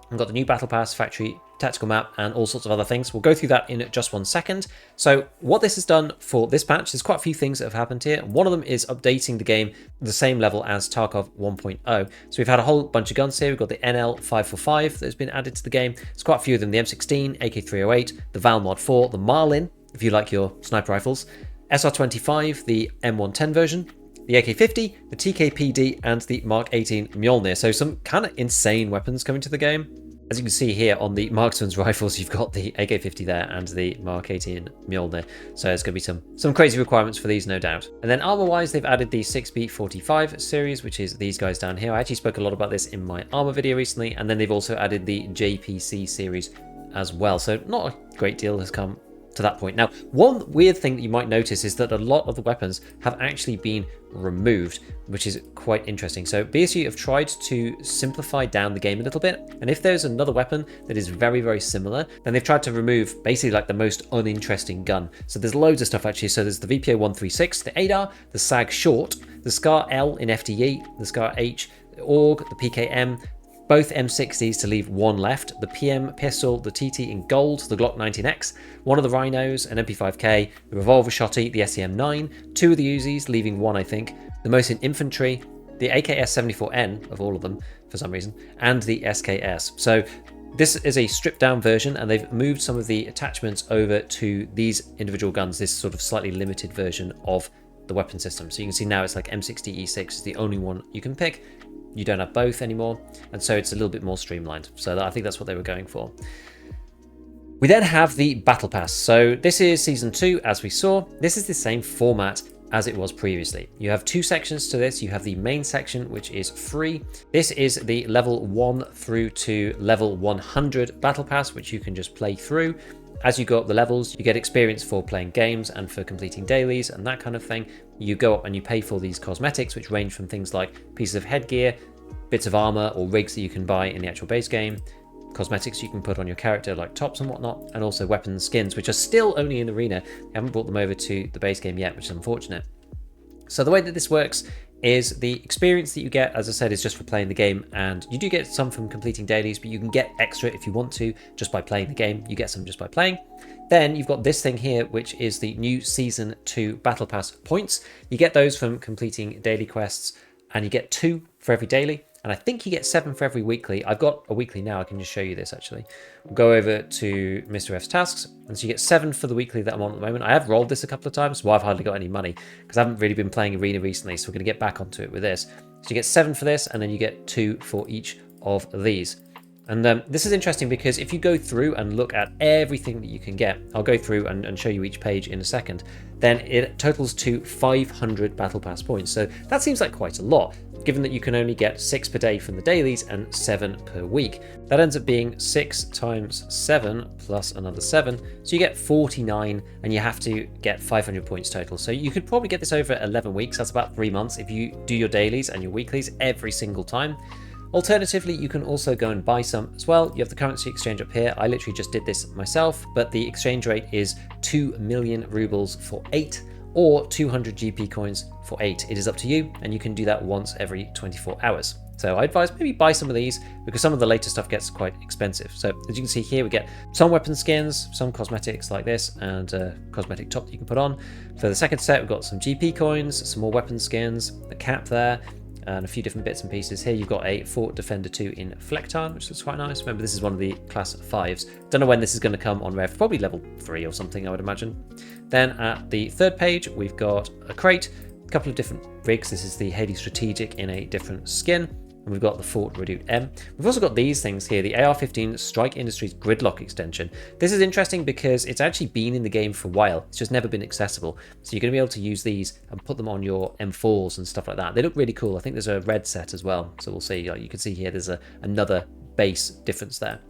[SPEAKER 1] I've got the new Battle Pass, factory, tactical map, and all sorts of other things. We'll go through that in just 1 second. So what this has done for this patch, there's quite a few things that have happened here. One of them is updating the game the same level as Tarkov 1.0. So we've had a whole bunch of guns here. We've got the NL545 that's been added to the game. There's quite a few of them. The M16, AK308, the Val Mod 4, the Marlin, if you like your sniper rifles, SR25, the M110 version, the AK-50, the TKPD, and the Mark 18 Mjolnir. So some kind of insane weapons coming to the game. As you can see here on the marksman's rifles, you've got the AK-50 there and the Mark 18 Mjolnir. So there's going to be some crazy requirements for these, no doubt. And then armor-wise, they've added the 6B45 series, which is these guys down here. I actually spoke a lot about this in my armor video recently. And then they've also added the JPC series as well. So not a great deal has come to that point. Now, one weird thing that you might notice is that a lot of the weapons have actually been removed, which is quite interesting. So BSU have tried to simplify down the game a little bit, and if there's another weapon that is very, very similar, then they've tried to remove basically like the most uninteresting gun. So there's loads of stuff actually. So there's the VPO 136, the ADAR, the SAG Short, the SCAR L in FDE, the SCAR H, the AUG, the PKM, both M60s to leave one left, the PM pistol, the TT in gold, the Glock 19X, one of the Rhinos, an MP5K, the revolver shotty, the SEM9, 2 of the Uzis, leaving 1 I think, the most in infantry, the AKS-74N of all of them for some reason, and the SKS. So this is a stripped down version, and they've moved some of the attachments over to these individual guns, this sort of slightly limited version of the weapon system. So you can see now it's like M60E6 is the only one you can pick. You don't have both anymore, and so it's a little bit more streamlined. So I think that's what they were going for. We then have the Battle Pass. So this is Season 2, as we saw. This is the same format as it was previously. You have 2 sections to this. You have the main section, which is free. This is the level 1 through to level 100 Battle Pass, which you can just play through. As you go up the levels, you get experience for playing games and for completing dailies and that kind of thing. You go up and you pay for these cosmetics, which range from things like pieces of headgear, bits of armor or rigs that you can buy in the actual base game, cosmetics you can put on your character like tops and whatnot, and also weapons skins, which are still only in Arena. They haven't brought them over to the base game yet, which is unfortunate. So the way that this works is the experience that you get, as I said, is just for playing the game, and you do get some from completing dailies, but you can get extra if you want to just by playing the game. You get some just by playing. Then you've got this thing here, which is the new Season 2 Battle Pass points. You get those from completing daily quests, and you get 2 for every daily, and I think you get 7 for every weekly. I've got a weekly now. I can just show you this, actually. We'll go over to Mr. F's tasks, and so you get 7 for the weekly that I'm on at the moment. I have rolled this a couple of times, so I've hardly got any money, because I haven't really been playing Arena recently, so we're going to get back onto it with this. So you get 7 for this, and then you get 2 for each of these. And this is interesting because if you go through and look at everything that you can get, I'll go through and show you each page in a second, then it totals to 500 Battle Pass points. So that seems like quite a lot, given that you can only get 6 per day from the dailies and 7 per week. That ends up being 6 times 7 plus another 7. So you get 49, and you have to get 500 points total. So you could probably get this over 11 weeks. That's about 3 months if you do your dailies and your weeklies every single time. Alternatively, you can also go and buy some as well. You have the currency exchange up here. I literally just did this myself, but the exchange rate is 2 million rubles for 8 or 200 GP coins for 8. It is up to you, and you can do that once every 24 hours. So I advise maybe buy some of these because some of the later stuff gets quite expensive. So as you can see here, we get some weapon skins, some cosmetics like this, and a cosmetic top that you can put on. For the second set, we've got some GP coins, some more weapon skins, a cap there, and a few different bits and pieces. Here you've got a Fort Defender 2 in Flecktarn, which looks quite nice. Remember, this is one of the class 5s. Don't know when this is going to come on Rev, probably level 3 or something, I would imagine. Then at the third page, we've got a crate, a couple of different rigs. This is the Hades Strategic in a different skin. And we've got the Fort Redoute M. We've also got these things here, the AR-15 Strike Industries Gridlock extension. This is interesting because it's actually been in the game for a while. It's just never been accessible. So you're going to be able to use these and put them on your M4s and stuff like that. They look really cool. I think there's a red set as well. So we'll see. You can see here there's another base difference there.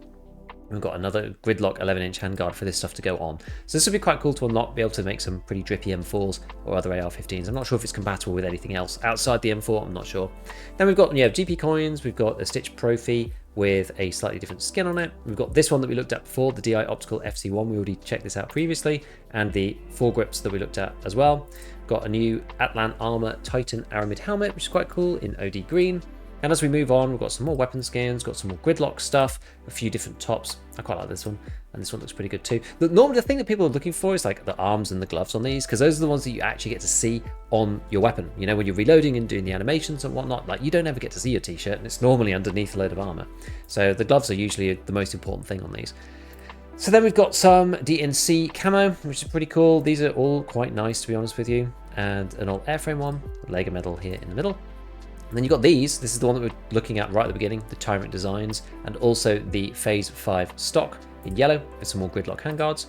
[SPEAKER 1] We've got another Gridlock 11-inch handguard for this stuff to go on. So this would be quite cool to unlock, be able to make some pretty drippy M4s or other AR-15s. I'm not sure if it's compatible with anything else outside the M4, I'm not sure. Then we've got GP coins, we've got a Stitch Profi with a slightly different skin on it. We've got this one that we looked at before, the DI Optical FC1, we already checked this out previously, and the foregrips that we looked at as well. Got a new Atlan Armor Titan Aramid helmet, which is quite cool in OD green. And as we move on, we've got some more weapon skins, got some more Gridlock stuff, a few different tops. I quite like this one, and this one looks pretty good too. Look, normally the thing that people are looking for is like the arms and the gloves on these, because those are the ones that you actually get to see on your weapon. You know, when you're reloading and doing the animations and whatnot, like you don't ever get to see your t-shirt, and it's normally underneath a load of armor. So the gloves are usually the most important thing on these. So then we've got some DNC camo, which is pretty cool. These are all quite nice, to be honest with you. And an old airframe one, Lega medal here in the middle. And then you've got these. This is the one that we're looking at right at the beginning, the Tyrant Designs, and also the Phase 5 stock in yellow with some more Gridlock handguards.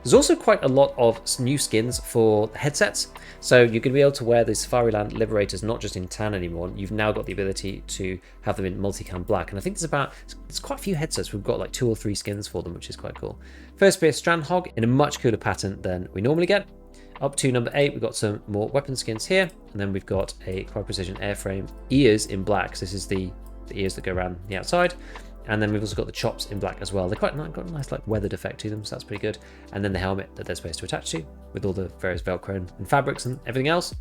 [SPEAKER 1] There's also quite a lot of new skins for the headsets. So you're going to be able to wear the Safariland Liberators not just in tan anymore. You've now got the ability to have them in multicam black. And I think there's quite a few headsets. We've got like 2 or 3 skins for them, which is quite cool. First Spear Strandhog in a much cooler pattern than we normally get. Up to number 8, we've got some more weapon skins here, and then we've got a Quad Precision airframe ears in black. So this is the ears that go around the outside, and then we've also got the chops in black as well. They're quite got a nice like weathered effect to them, so that's pretty good. And then the helmet that they're supposed to attach to, with all the various Velcro and fabrics and everything else.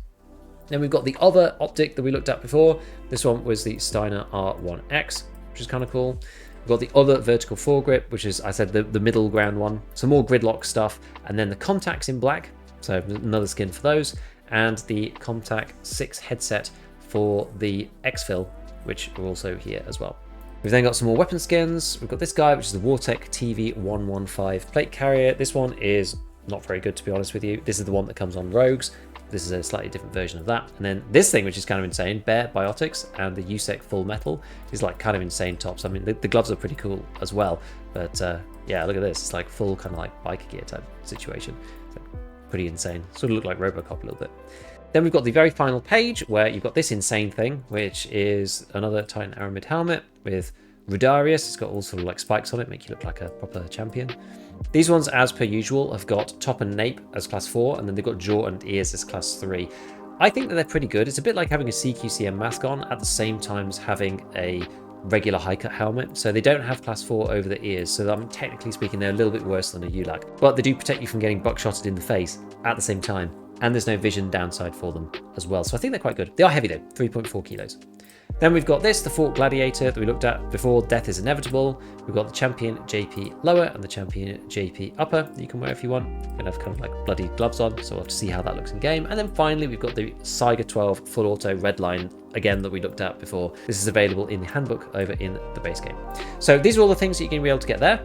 [SPEAKER 1] Then we've got the other optic that we looked at before. This one was the Steiner R1X, which is kind of cool. We've got the other vertical foregrip, which is, I said, the middle ground one. Some more Gridlock stuff, and then the contacts in black. So another skin for those, and the Comtac 6 headset for the exfil, which are also here as well. We've then got some more weapon skins. We've got this guy, which is the Wartech TV115 plate carrier. This one is not very good, to be honest with you. This is the one that comes on Rogues. This is a slightly different version of that. And then this thing, which is kind of insane, Bear Biotics and the USEC Full Metal is like kind of insane tops. I mean, the gloves are pretty cool as well. But yeah, look at this. It's like full kind of like biker gear type situation. So pretty insane. Sort of look like Robocop a little bit. Then we've got the very final page where you've got this insane thing, which is another Titan Aramid helmet with Rudarius. It's got all sort of like spikes on it, make you look like a proper champion. These ones, as per usual, have got top and nape as class 4, and then they've got jaw and ears as class 3. I think that they're pretty good. It's a bit like having a CQCM mask on at the same time as having a regular high cut helmet. So they don't have class 4 over the ears, so I'm technically speaking they're a little bit worse than a ULAC, but they do protect you from getting buckshotted in the face at the same time, and there's no vision downside for them as well. So I think they're quite good. They are heavy though, 3.4 kilos. Then we've got this, the Fort Gladiator that we looked at before, Death is Inevitable. We've got the Champion JP Lower and the Champion JP Upper that you can wear if you want. You're gonna have kind of like bloody gloves on, so we'll have to see how that looks in game. And then finally, we've got the Saiga 12 Full Auto Redline, again, that we looked at before. This is available in the handbook over in the base game. So these are all the things that you're gonna be able to get there.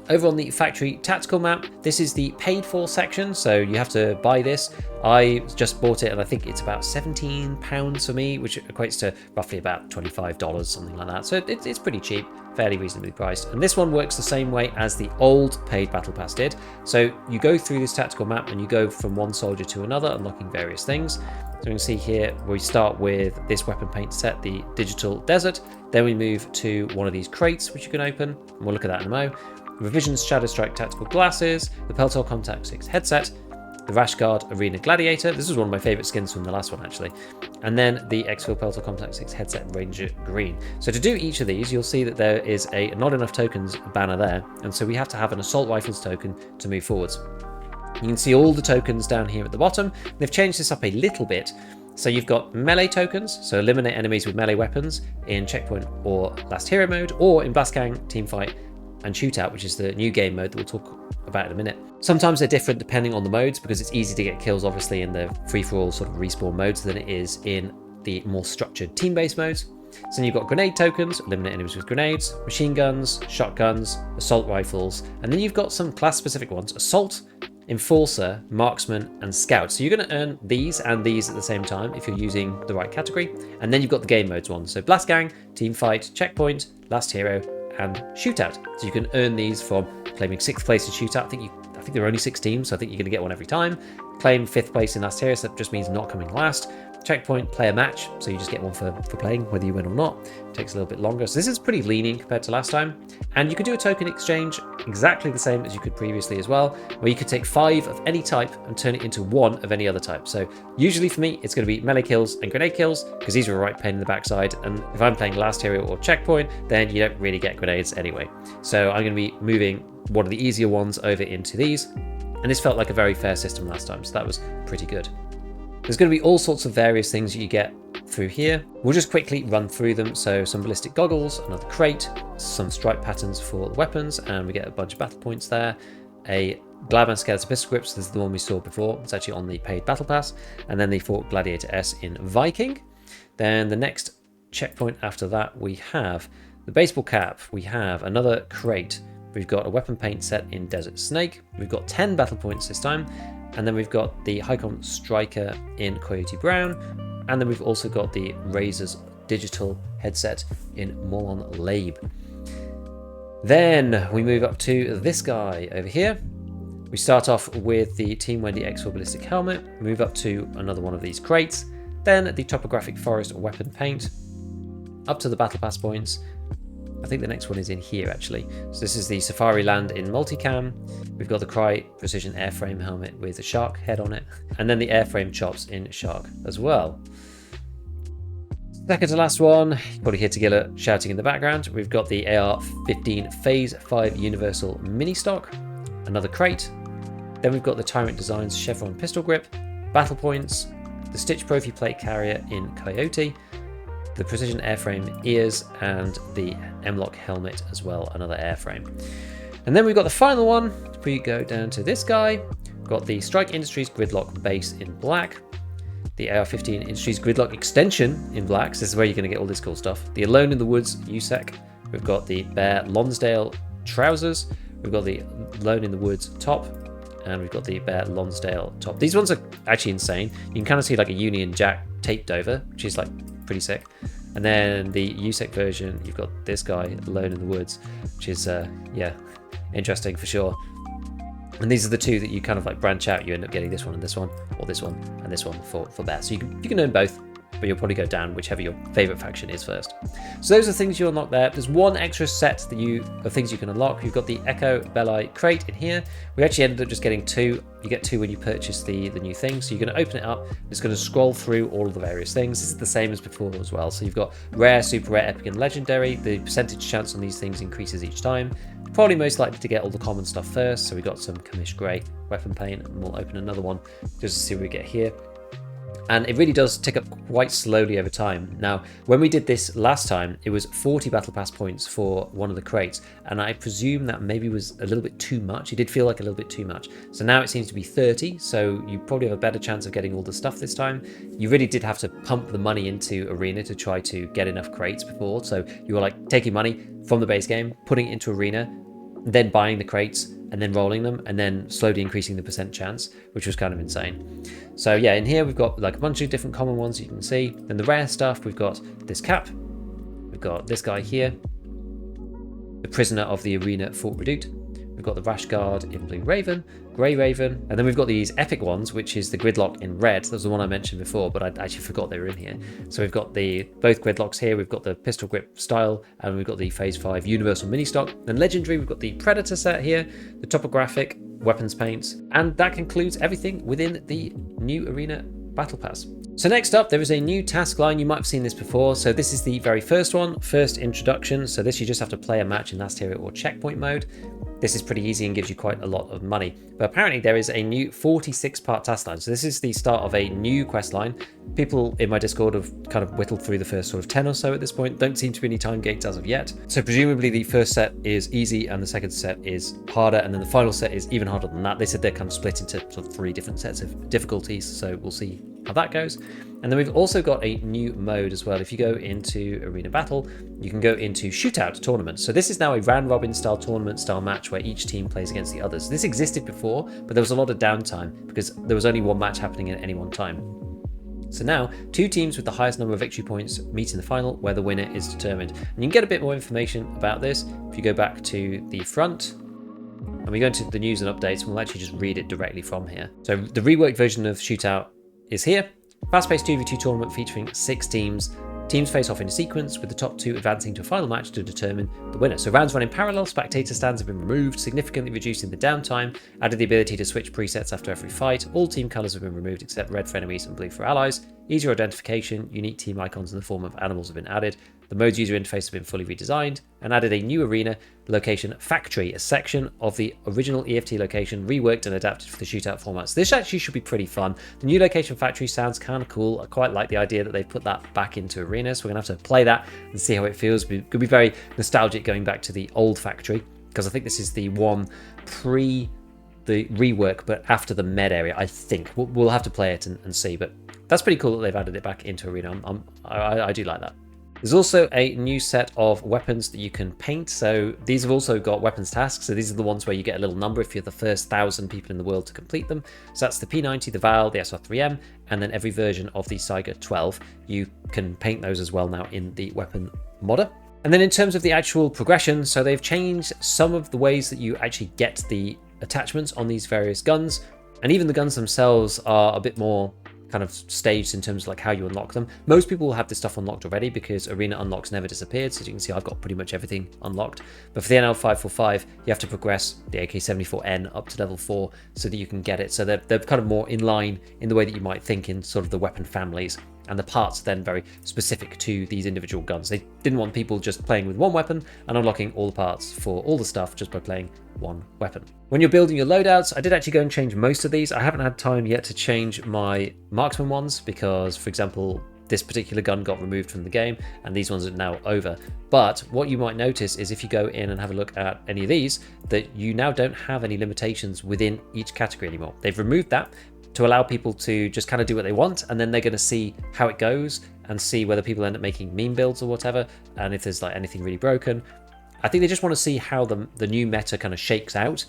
[SPEAKER 1] Over on the factory tactical map, this is the paid for section, so you have to buy this. I just bought it and I think it's about £17 for me, which equates to roughly about $25, something like that. So it's pretty cheap, fairly reasonably priced. And this one works the same way as the old paid battle pass did. So you go through this tactical map and you go from one soldier to another, unlocking various things. So you can see here, we start with this weapon paint set, the Digital Desert. Then we move to one of these crates, which you can open. And we'll look at that in a mo. Revision's Shadow Strike Tactical Glasses, the Peltor Contact 6 headset, the Rash Guard Arena Gladiator. This was one of my favourite skins from the last one, actually. And then the Exfil Peltor Contact 6 headset Ranger Green. So to do each of these, you'll see that there is a not enough tokens banner there. And so we have to have an Assault Rifles token to move forwards. You can see all the tokens down here at the bottom. They've changed this up a little bit. So you've got melee tokens, so eliminate enemies with melee weapons in Checkpoint or Last Hero mode, or in Blastgang, Teamfight, and Shootout, which is the new game mode that we'll talk about in a minute. Sometimes they're different depending on the modes, because it's easy to get kills obviously in the free-for-all sort of respawn modes than it is in the more structured team-based modes. So then you've got grenade tokens, eliminate enemies with grenades, machine guns, shotguns, assault rifles, and then you've got some class-specific ones: Assault, Enforcer, Marksman, and Scout. So you're going to earn these and these at the same time if you're using the right category. And then you've got the game modes ones, so Blastgang, Teamfight, Checkpoint, Last Hero, and Shootout. So you can earn these from claiming 6th place in Shootout. I think there are only 6 teams, so I think you're going to get one every time. Claim 5th place in Last Hero, so that just means not coming last. Checkpoint, play a match, so you just get one for playing, whether you win or not. It takes a little bit longer. So this is pretty lenient compared to last time. And you could do a token exchange exactly the same as you could previously as well, where you could take 5 of any type and turn it into 1 of any other type. So usually for me, it's going to be melee kills and grenade kills, because these are a right pain in the backside. And if I'm playing Last Hero or Checkpoint, then you don't really get grenades anyway. So I'm going to be moving one of the easier ones over into these. And this felt like a very fair system last time, so that was pretty good. There's going to be all sorts of various things that you get through here. We'll just quickly run through them. So some ballistic goggles, another crate, some stripe patterns for the weapons, and we get a bunch of battle points there. A Gladman Skeleton pistol grips, this is the one we saw before. It's actually on the paid battle pass. And then the Fort Gladiator S in Viking. Then the next checkpoint after that, we have the baseball cap. We have another crate. We've got a weapon paint set in Desert Snake. We've got 10 battle points this time. And then we've got the Hycom Striker in Coyote Brown. And then we've also got the Razor's digital headset in Molon Labe. Then we move up to this guy over here. We start off with the Team Wendy X4 Ballistic Helmet, move up to another one of these crates, then the Topographic Forest Weapon Paint, up to the Battle Pass points. I think the next one is in here actually. So this is the Safari Land in Multicam. We've got the Cry Precision Airframe Helmet with a shark head on it, and then the Airframe Chops in Shark as well. Second to last one, you can probably hear Tagilla shouting in the background. We've got the AR-15 Phase 5 Universal Mini Stock, another crate. Then we've got the Tyrant Designs Chevron Pistol Grip, Battle Points, the Stitch Profi Plate Carrier in Coyote, the Precision Airframe Ears, and the M-Lock Helmet as well, another airframe. And then we've got the final one. If we go down to this guy, we've got the Strike Industries Gridlock Base in black, the AR-15 Industries Gridlock Extension in black, so this is where you're going to get all this cool stuff. The Alone in the Woods USEC, we've got the Bear Lonsdale Trousers, we've got the Alone in the Woods top, and we've got the Bear Lonsdale top. These ones are actually insane. You can kind of see like a Union Jack taped over, which is like pretty sick. And then the USEC version, you've got this guy, Alone in the Woods, which is, yeah, interesting for sure. And these are the two that you kind of like branch out. You end up getting this one and this one, or this one and this one for Bear. So you can earn both, but you'll probably go down whichever your favorite faction is first. So those are things you unlock there. There's one extra set of things you can unlock. You've got the Echo Belli crate in here. We actually ended up just getting 2. You get 2 when you purchase the new thing. So you're going to open it up. It's going to scroll through all of the various things. This is the same as before as well. So you've got rare, super rare, epic, and legendary. The percentage chance on these things increases each time. probably most likely to get all the common stuff first. So we got some Kamish Grey weapon paint, and we'll open another one just to see what we get here. And it really does tick up quite slowly over time. Now, when we did this last time, it was 40 battle pass points for one of the crates, and I presume that maybe was a little bit too much. It did feel like a little bit too much. So now it seems to be 30, so you probably have a better chance of getting all the stuff this time. You really did have to pump the money into Arena to try to get enough crates before, so you were like taking money from the base game, putting it into Arena, then buying the crates, and then rolling them, and then slowly increasing the percent chance, which was kind of insane. So yeah, in here we've got like a bunch of different common ones you can see. Then the rare stuff, we've got this cap, we've got this guy here, the prisoner of the Arena Fort Redoute, we've got the Rash Guard in Blue Raven, Grey Raven, and then we've got these epic ones, which is the Gridlock in red. That was the one I mentioned before, but I actually forgot they were in here. So we've got both Gridlocks here, we've got the pistol grip style, and we've got the Phase 5 Universal Mini Stock. Then Legendary, we've got the Predator set here, the topographic, weapons paints, and that concludes everything within the new Arena Battle Pass. So next up, there is a new task line. You might have seen this before. So this is the very first one, first introduction. So this, you just have to play a match in last hero or checkpoint mode. This is pretty easy and gives you quite a lot of money. But apparently there is a new 46-part task line. So this is the start of a new quest line. People in my Discord have kind of whittled through the first sort of 10 or so at this point. Don't seem to be any time gates as of yet. So presumably the first set is easy and the second set is harder, and then the final set is even harder than that. They said they're kind of split into sort of 3 different sets of difficulties. So we'll see how that goes. And then we've also got a new mode as well. If you go into Arena Battle, you can go into Shootout Tournament. So this is now a round robin style tournament style match where each team plays against the others. This existed before, but there was a lot of downtime because there was only one match happening at any one time. So now, 2 teams with the highest number of victory points meet in the final, where the winner is determined. And you can get a bit more information about this if you go back to the front, and we go into the news and updates, and we'll actually just read it directly from here. So the reworked version of Shootout is here. Fast-paced 2v2 tournament featuring 6 teams. Teams face off in a sequence, with the top 2 advancing to a final match to determine the winner. So rounds run in parallel, spectator stands have been removed, significantly reducing the downtime, added the ability to switch presets after every fight. All team colours have been removed except red for enemies and blue for allies. Easier identification, unique team icons in the form of animals have been added. The mode's user interface has been fully redesigned, and added a new arena location factory, a section of the original EFT location reworked and adapted for the shootout format. So this actually should be pretty fun. The new location factory sounds kind of cool. I quite like the idea that they've put that back into Arena, so we're gonna have to play that and see how it feels. It could be very nostalgic going back to the old factory, because I think this is the one pre the rework, but after the med area, I think. We'll have to play it and see, but that's pretty cool that they've added it back into Arena. I do like that. There's also a new set of weapons that you can paint. So these have also got weapons tasks. So these are the ones where you get a little number if you're the first 1,000 people in the world to complete them. So that's the P90, the Val, the SR3M, and then every version of the Saiga 12. You can paint those as well now in the weapon modder. And then in terms of the actual progression, so they've changed some of the ways that you actually get the attachments on these various guns. And even the guns themselves are a bit more kind of staged in terms of like how you unlock them. Most people will have this stuff unlocked already because Arena unlocks never disappeared. So as you can see, I've got pretty much everything unlocked. But for the NL545, you have to progress the AK-74N up to level 4 so that you can get it. So they're kind of more in line in the way that you might think in sort of the weapon families. And the parts are then very specific to these individual guns. They didn't want people just playing with one weapon and unlocking all the parts for all the stuff just by playing one weapon. When you're building your loadouts, I did actually go and change most of these. I haven't had time yet to change my marksman ones because, for example, this particular gun got removed from the game and these ones are now over. But what you might notice is if you go in and have a look at any of these, that you now don't have any limitations within each category anymore. They've removed that to allow people to just kind of do what they want, and then they're going to see how it goes and see whether people end up making meme builds or whatever, and if there's like anything really broken. I think they just want to see how the new meta kind of shakes out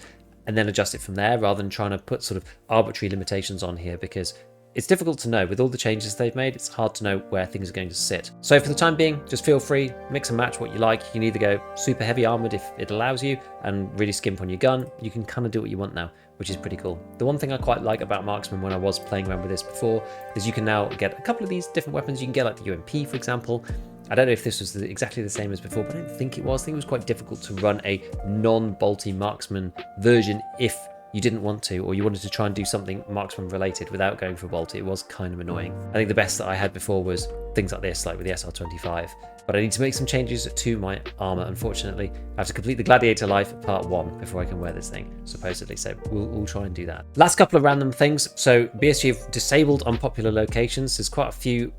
[SPEAKER 1] and then adjust it from there, rather than trying to put sort of arbitrary limitations on here, because it's difficult to know. With all the changes they've made, it's hard to know where things are going to sit. So for the time being, just feel free, mix and match what you like. You can either go super heavy armored if it allows you and really skimp on your gun. You can kind of do what you want now, which is pretty cool. The one thing I quite like about Marksman when I was playing around with this before is you can now get a couple of these different weapons. You can get like the UMP, for example. I don't know if this was exactly the same as before, but I don't think it was. I think it was quite difficult to run a non-bolty Marksman version if you didn't want to, or you wanted to try and do something marksman related without going for bolt, it was kind of annoying. I think the best that I had before was things like this, like with the SR25. But I need to make some changes to my armor, unfortunately. I have to complete the Gladiator Life Part 1 before I can wear this thing, supposedly, so we'll try and do that. Last couple of random things. So BSG have disabled unpopular locations. There's quite a few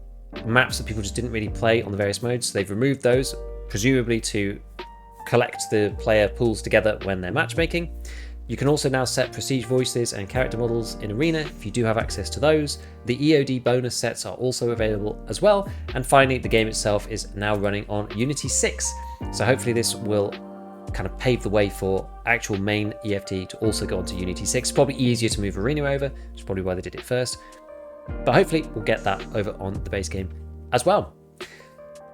[SPEAKER 1] maps that people just didn't really play on the various modes, so they've removed those, presumably to collect the player pools together when they're matchmaking. You can also now set prestige voices and character models in Arena if you do have access to those. The EOD bonus sets are also available as well. And finally, the game itself is now running on Unity 6. So hopefully this will kind of pave the way for actual main EFT to also go onto Unity 6. It's probably easier to move Arena over, which is probably why they did it first. But hopefully we'll get that over on the base game as well.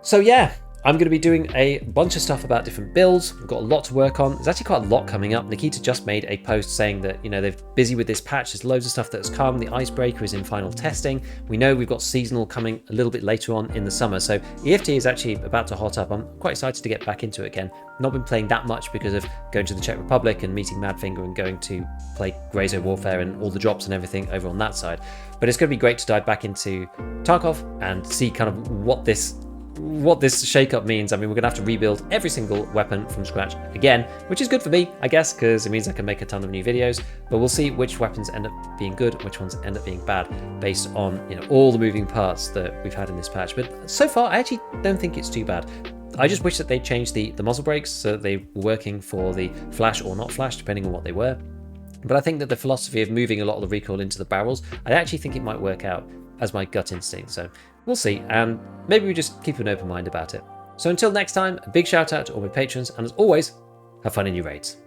[SPEAKER 1] So yeah, I'm going to be doing a bunch of stuff about different builds. We've got a lot to work on. There's actually quite a lot coming up. Nikita just made a post saying that, you know, they're busy with this patch. There's loads of stuff that's come. The Icebreaker is in final testing. We know we've got seasonal coming a little bit later on in the summer. So EFT is actually about to hot up. I'm quite excited to get back into it again. Not been playing that much because of going to the Czech Republic and meeting Madfinger and going to play Grey Warfare and all the drops and everything over on that side. But it's going to be great to dive back into Tarkov and see kind of what this shakeup means. I mean, we're gonna have to rebuild every single weapon from scratch again, which is good for me, I guess, because it means I can make a ton of new videos. But we'll see which weapons end up being good, which ones end up being bad, based on, you know, all the moving parts that we've had in this patch. But so far, I actually don't think it's too bad. I just wish that they changed the muzzle brakes so that they were working for the flash or not flash, depending on what they were. But I think that the philosophy of moving a lot of the recoil into the barrels, I actually think it might work out as my gut instinct. So we'll see, and maybe we just keep an open mind about it. So until next time, a big shout out to all my patrons, and as always, have fun in your raids.